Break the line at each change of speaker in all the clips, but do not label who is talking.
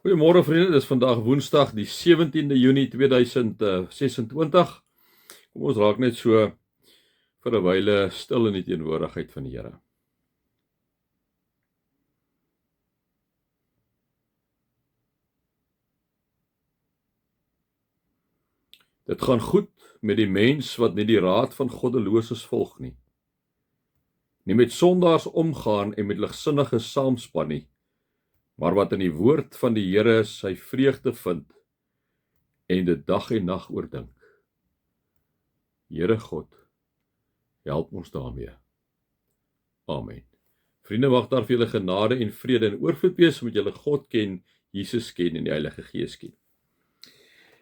Goeiemôre vriende, dis vandag Woensdag die 17de Junie 2026. Kom ons raak net so vir 'n wyle stil in die teenwoordigheid van die Here. Dit gaan goed met die mens wat nie die raad van goddeloses volg nie. Nie met sondaars omgaan en met ligsinniges saamspan nie, maar wat in die woord van die Here sy vreugde vind en dit dag en nag oordink. Here God, help ons daarmee. Amen. Vriende, mag daar vir julle genade en vrede en oorvloed wees met julle God ken, Jesus ken en die Heilige Gees ken.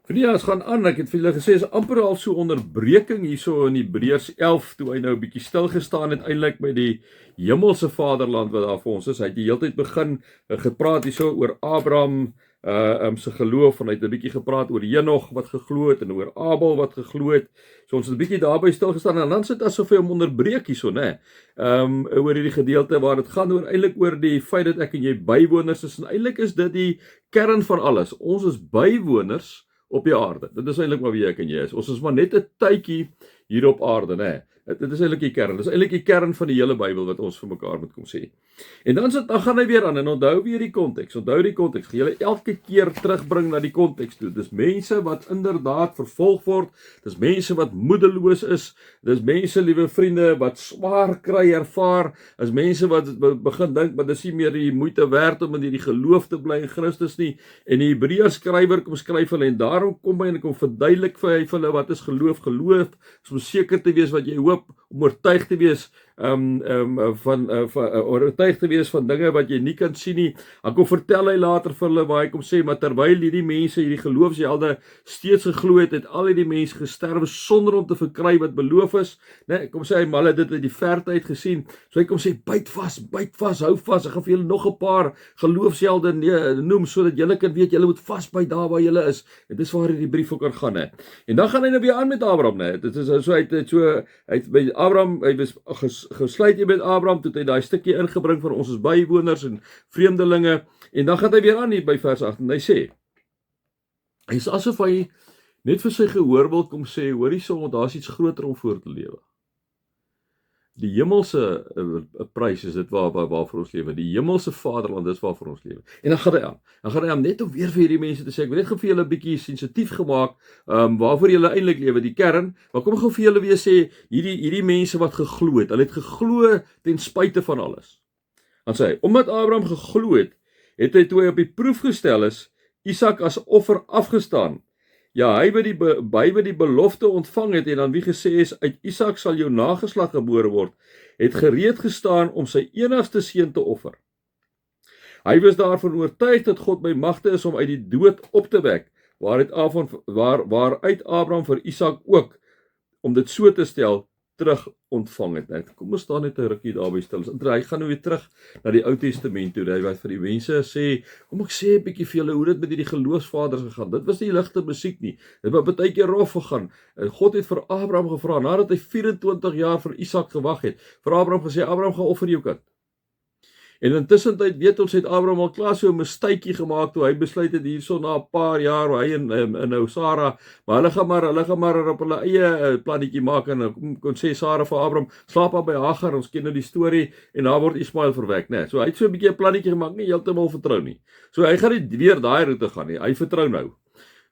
Vriende, ons gaan aan. Ek het vir julle gesê is amper al so onderbreking hierso in Hebreërs 11 toe hy nou 'n bietjie stil gestaan het eintlik by die hemelse vaderland wat daar vir ons is. Hy het die hele tyd begin gepraat hierso oor Abraham sy geloof, en hy het 'n bietjie gepraat oor Henog wat geglo het en oor Abel wat geglo het. So ons het 'n bietjie daarby stil gestaan en dan sit asof hy hom onderbreek hierso, né? Oor hierdie gedeelte waar dit gaan eintlik oor die feit dat ek en jy bywoners is, en eintlik is dit die kern van alles. Ons is bywoners op die aarde. Dit is eintlik maar wie ek en jy is. Ons is maar net 'n tydjie hier op aarde, né? Dit is eintlik die kern. Dit is eintlik die kern van die hele Bybel wat ons vir mekaar moet kom sê. En dan gaan hy weer aan en onthou weer die konteks. Onthou die konteks. Gaan julle elke keer terugbring na die konteks toe. Dis mense wat inderdaad vervolg word. Dis mense wat moedeloos is. Dis mense, liewe vriende, wat swaar kry ervaar. Dis mense wat begin dink maar dis nie meer die moeite werd om in hierdie geloof te bly in Christus nie. En die Hebreërs skrywer kom skryf hulle en daarom kom hy en kom verduidelik vir hulle wat is geloof. Geloof is om seker te wees wat jy hoop, om oortuig te wees oortuig te wees van dinge wat jy nie kan sien nie. Dan kom vertel hy later vir hulle waar hy kom sê, maar terwyl hierdie mense, hierdie geloofshelde steeds geglo het al hierdie mense gesterwe sonder om te verkry wat beloof is. Nee, kom sê hy, maar hulle het dit uit die verte uit gesien. So hy kom sê, byt vas, hou vas. Ek gaan vir julle nog 'n paar geloofshelde noem sodat julle kan weet julle moet vasbyt daar waar julle is. Dit is waar hierdie brief ook aan gaan, hè. En dan gaan hy nou weer aan met Abraham, né. Dit is so hy het by Abraham, hy was gesluit met Abraham, toe het hy daai stukkie ingebring vir ons as bywoners en vreemdelinge, en dan gaan hy weer aan hier by vers 8, en hy sê, hy is asof hy net vir sy gehoor wil kom sê, hoor hierso, daar's iets groter om voor te lewe. Die hemelse prys is dit waarvoor ons lewe. Die hemelse vaderland is waarvoor ons lewe. En dan gaan hy aan net om weer vir hierdie mense te sê, ek wil net gou vir julle 'n bietjie sensitief gemaak, waarvoor julle eintlik lewe, die kern, maar kom gou vir julle weer sê, hierdie mense wat geglo het, hulle het geglo ten spyte van alles. Dan sê hy, omdat Abraham geglo het hy toe hy op die proef gestel is, Isak as offer afgestaan. Ja, hy wat die belofte ontvang het en aan wie gesê is, uit Isak sal jou nageslag gebore word, het gereed gestaan om sy enigste seun te offer. Hy was daarvan oortuig dat God by magte is om uit die dood op te wek, waaruit Abraham vir Isak ook, om dit so te stel, terug ontvang het. Kom ons staan net 'n rukkie daarby stil. Hy gaan nou weer terug na die Ou Testament toe. Hy wat vir die mense sê, kom ek sê 'n bietjie vir julle hoe dit met hierdie geloofsvaders gegaan. Dit was nie ligte musiek nie. Dit was baie keer rof gegaan. God het vir Abraham gevra nadat hy 24 jaar vir Isak gewag het. Vir Abraham gesê, Abraham gaan offer jou kind. En intussen weet ons het Abraham al klaar so 'n mistytjie gemaak toe hy besluit het hierso na 'n paar jaar hoe hy en nou Sarah, maar hulle gaan maar op hulle eie plannetjie maak en kon sê Sarah vir Abraham, slaap al by Hagar, ons ken nou die storie, en daar word Ismael verwek, né? So hy het so 'n bietjie 'n plannetjie gemaak, nie heeltemal vertrou nie. So hy gaan nie weer daai roete gaan nie. Hy vertrou nou.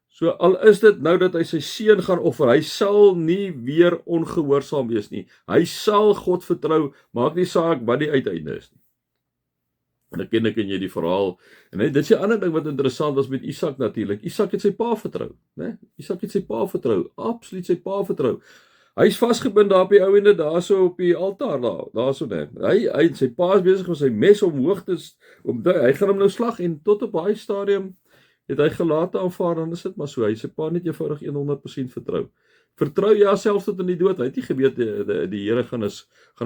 So al is dit nou dat hy sy seun gaan offer, hy sal nie weer ongehoorsaam wees nie. Hy sal God vertrou, maak nie saak wat die uiteinde is nie. En ek ken jy die verhaal, en dit is 'n ander ding wat interessant was met Isak natuurlik. Isak het sy pa vertrou, né? Isak het sy pa vertrou, absoluut sy pa vertrou. Hy is vasgebind daar op die ou ende, daarso op die altaar daarso net. Hy sy pa is besig met sy mes omhoog te hy gaan hom nou slag, en tot op daai stadium het hy gelate aanvaar, dan is dit maar so. Hy sy pa net eenvoudig 100% vertrou. Vertrou ja selfs tot in die dood. Hy het nie geweet die Here gaan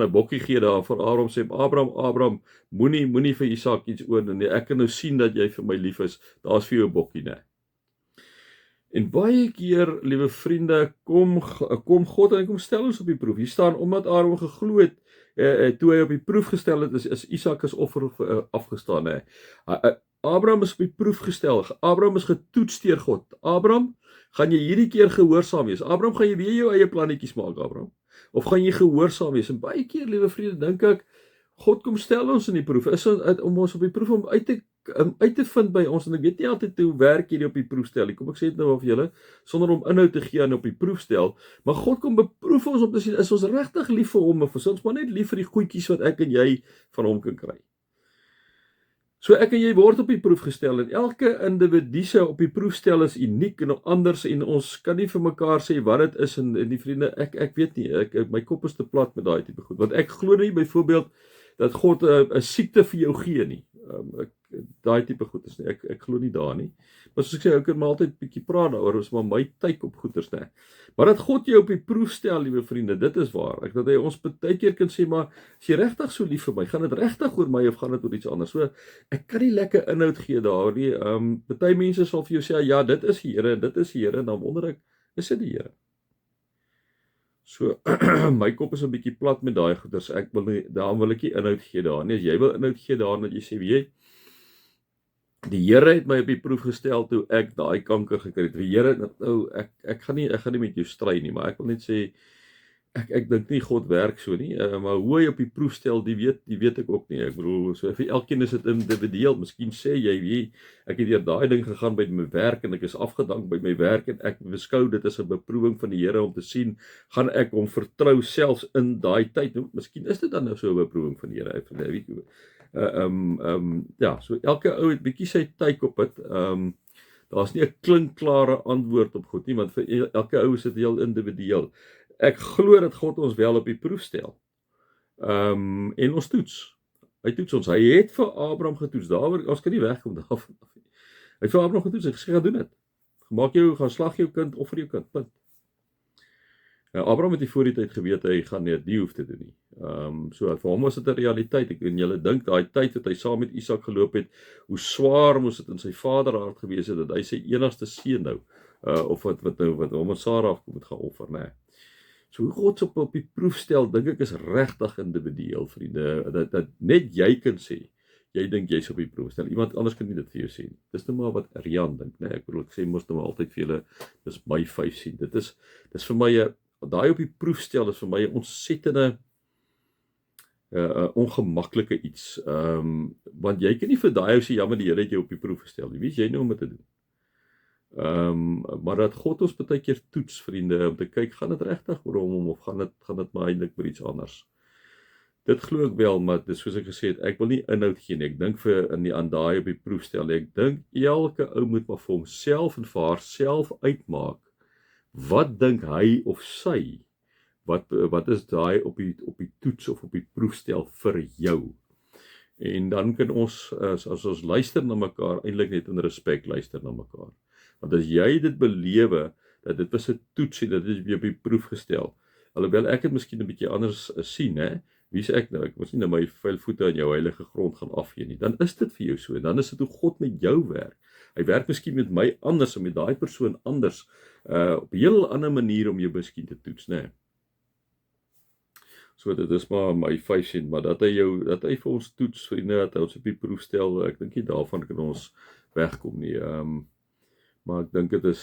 'n bokkie gee daar vir Abraham, sê Abraham, moenie vir Isak iets oorneem nie. Ek kan nou sien dat jy vir my lief is. Daar's vir jou 'n bokkie, né? En baie keer, liewe vriende, kom God en kom stel ons op die proef. Hier staan, omdat Abraham geglo het, toe hy op die proef gestel het, is Isak as offer afgestaan, hè. Abraham is op die proef gestel. Abraham is getoets deur God. Abraham, gaan jy hierdie keer gehoorsaam wees? Abraham, gaan jy weer jou eie plannetjies maak, Abraham? Of gaan jy gehoorsaam wees? En baie keer, liewe vriende, dink ek, God kom stel ons in die proef. Is om ons op die proef om uit te vind by ons, en ek weet nie altyd hoe werk hierdie op die proefstel nie. Kom ek sê dit nou af julle, sonder om inhoud te gee aan op die proefstel, maar God kom beproef ons om te sien, is ons regtig lief vir hom, of is ons maar net lief vir die goedjies wat ek en jy van hom kan kry? So ek en jy word op die proef gestel, en elke individu se op die proefstel is uniek en anders, en ons kan nie vir mekaar sê wat dit is, en die vriende, ek weet nie, my kop is te plat met daai tipe goed, want ek glo nie byvoorbeeld dat God 'n siekte vir jou gee nie. Daai tipe goeders nie. Ek glo nie daar nie. Maar soos ek sê, ek kan maar altyd bietjie praat daaroor, is maar my tyd op goeders, né. Maar dat God jou op die proef stel, liewe vriende, dit is waar. Dat hy ons baie keer kan sê, maar is jy regtig so lief vir my? Gaan dit regtig oor my of gaan dit oor iets anders? So ek kan nie lekker inhoud gee daar nie. Party mense sal vir jou sê, ja, dit is die Here, dit is die Here, en dan wonder ek, is dit die Here? So my kop is 'n bietjie plat met daai goeders. Daarom wil ek nie inhoud gee daar nie. As jy wil inhoud gee daar, dat jy sê, weet jy, die Here het my op die proef gestel toe ek daai kanker gekry het. Die Here, nou, ek gaan nie met jou stry nie, maar ek wil net sê, ek dink nie God werk so nie, maar hoe hy op die proef stel, die weet ek ook nie. Ek bedoel, so vir elkeen is dit individueel. Miskien sê jy, ek het deur daai ding gegaan by my werk, en ek is afgedank by my werk, en ek beskou dit as 'n beproewing van die Here om te sien, gaan ek hom vertrou selfs in daai tyd. Miskien is dit dan nou so 'n beproewing van die Here, weet jy. Ja, so elke ou het bietjie sy tyd op dit. Daar's nie 'n klinkklare antwoord op goed nie, want vir elke ou is dit heel individueel. Ek glo dat God ons wel op die proef stel. En ons toets. Hy toets ons. Hy het vir Abraham getoets. Ons kan nie wegkom daarvan. Hy het vir Abraham getoets. Hy gesê, gaan doen dit. Gaan slag jou kind, offer jou kind. Punt. Abraham het voor die tyd geweet, hy gaan net nie hoef te doen nie. So vir hom was dit 'n realiteit. En julle dink daai tyd wat hy saam met Isak geloop het, hoe swaar moes dit in sy vaderhart gewees het, dat hy sy enigste seun nou, of wat hom en Sarah moet gaan offer, né? So hoe God op die proef stel, dink ek is regtig individueel, vriende, dat net jy kan sê, jy dink jy's op die proef stel. Iemand anders kan nie dit vir jou sê nie. Dis nou maar wat Rian dink, né? Ek bedoel, ek sê mos nou altyd vir julle, dis my 5 sien. Dis vir my, daai op die proef stel is vir my 'n ontsettende ongemaklike iets. Want jy kan nie vir daai ou sê, ja, maar die Here het jou op die proef gestel. Wie is jy nou om dit te doen? Maar dat God ons baie keer toets, vriende, om te kyk, gaan dit regtig oor hom, of gaan dit maar eintlik vir iets anders? Dit glo ek wel, maar dis soos ek gesê het, ek wil nie inhoud gee nie. Ek dink aan daai op die proef stel, ek dink elke ou moet maar vir homself en vir haarself uitmaak, wat dink hy of sy, wat is daai op die toets of op die proefstel vir jou? En dan kan ons, as ons luister na mekaar, eintlik net in respek luister na mekaar. Want as jy dit belewe, dat dit was 'n toets en dat dit op die proef gestel, alhoewel ek het miskien 'n bietjie anders sien, hè, wie is ek nou? Ek moet nie nou my vuil voete aan jou heilige grond gaan afgee nie. Dan is dit vir jou so, en dan is dit hoe God met jou werk. Hy werk miskien met my anders, en met daai persoon anders, op 'n heel ander manier om jou miskien te toets, né? So dit is maar my 5 sent, maar dat hy vir ons toets, vriende, dat hy ons op die proef stel, ek dink nie daarvan kan ons wegkom nie. Maar ek dink dit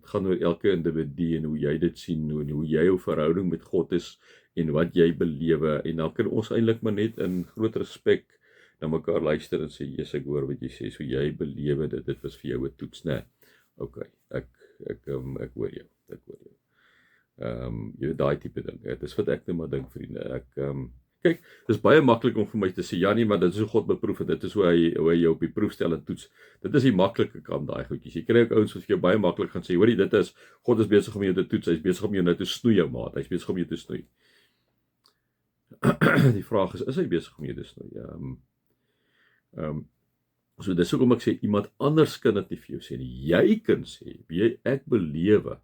gaan oor elke individu en hoe jy dit sien, en hoe jy jou verhouding met God is, en wat jy belewe, en dan kan ons eintlik maar net in groot respek na mekaar luister en sê, Jesus, ek hoor wat jy sê, so jy belewe dit was vir jou 'n toets, né? Okay, ek hoor jou, jy weet daai tipe ding, dit is wat ek nou maar dink, vriende, kyk, dis baie maklik om vir my te sê, ja nie, maar dit is hoe God beproef het, dit is hoe hy jou op die proef stel en toets, dit is die maklike kant, daai goedjies, jy kry ook ouens wat vir jou baie maklik gaan sê, hoorie, dit is, God is besig om jou te toets, hy is besig om jou nou te snoei, jou maat, hy is besig om jou te snoei. Die vraag is hy besig om jou te snoei? So dis hoekom ek sê, iemand anders kan dit nie vir jou sê nie, jy kan sê, ek belewe,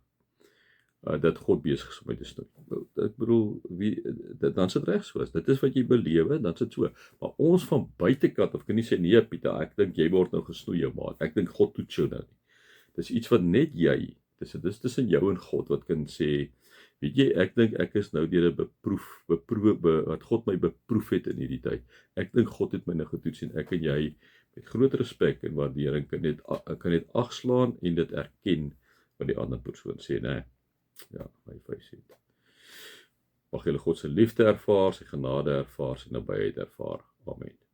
dat God besig is om my te snoei. Ek bedoel, dan sit reg so, dit is wat jy belewe, dan sit so, maar ons van buitekant, of kan nie sê, nee Pieter, ek dink jy word nou gesnoei, jou maat, ek dink God toets jou nou nie. Dis iets wat net jy, dis tussen jou en God, wat kan sê, Weet jy, ek dink ek is nou deur 'n wat God my beproef het in hierdie tyd. Ek dink God het my nou getoets en ek en jy met groot respek en waardering kan net agslaan en dit erken wat die ander persoon sê, né? Ja, hy sê. Mag julle God se liefde ervaar, sy genade ervaar, sy nabyheid ervaar. Amen.